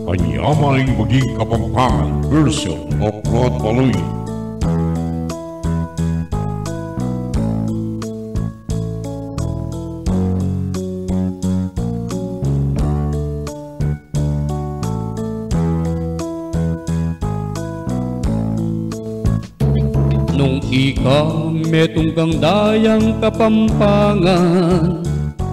Panyaman maging Kapampangan version of Rod Baloy. Nung ikaw metunggang dayang Kapampangan,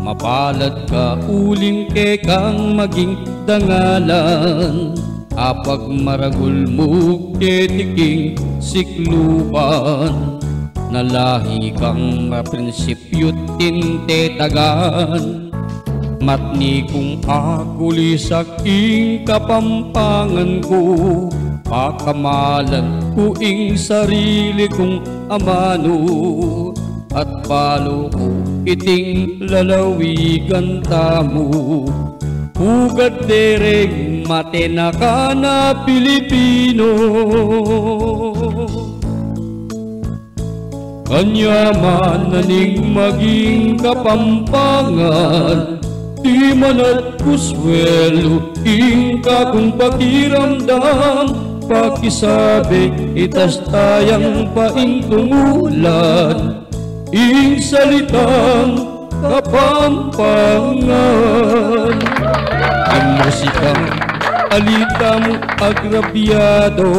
mapalad ka uling kekang maging dangalan. Apag maragul mo ketiking siklupan, nalahi kang maprinsipyut tintetagan. Matni kung akuli saking Kapampangan ko, pakamalan ko ing sarili kong amano. At palo ko iting lalawigan tamo, hugad dereng matena ka na Pilipino. Kanyaman naning maging Kapampangan, di manat kuswelo ing kakong pakiramdam. Pakisabi itas tayang paing tumulan, ing salitang Kapampangan. Ang musikang alita mo agrabyado,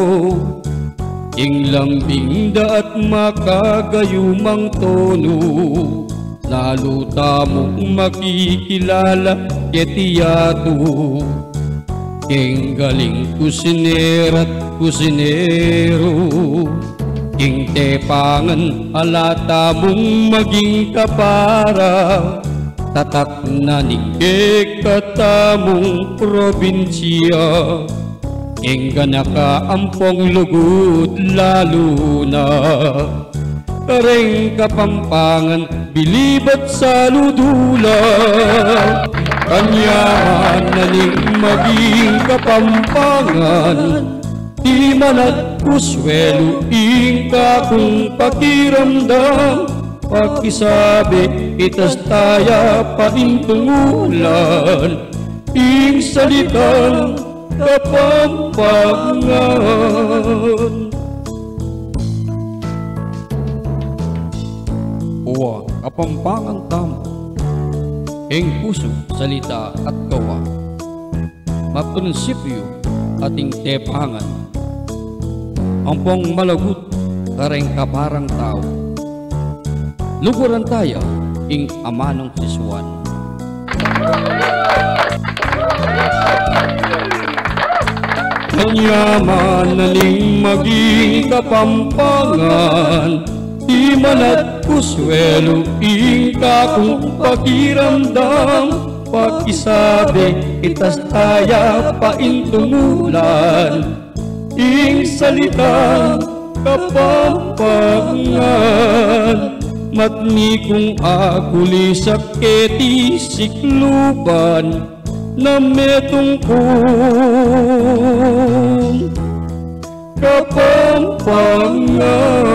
ing lambing da at makagayumang tono. Naluta mo makikilala ketiyado, ing galing kusinera't kusinero. Ing tepangan alata mong maging kapara, tatak na nigek katamong probinsya. Ing ganaka ampong lugod lalo na, kareng Kapampangan bilibat sa ludula. Kanyaman naning maging Kapampangan, di manat kuswelo ing kakong pakiramdam. Pakisabi itas taya paintungulan, ing salitang Kapampangan. Uwa Kapampangan tamo, ing puso, salita at gawa, maprinsipyo ating tepangan. Ampong malagut kareng kaparang tao, luguran tayo ing amanong siswan. Kanyaman naling maging Kapampangan, di manat kuswelo ing kakong pakiramdam. Pakisabi itas taya paintumulan, ing salita Kapampangan. Matni kung akuli saketi sikluban, na metungkong Kapampangan.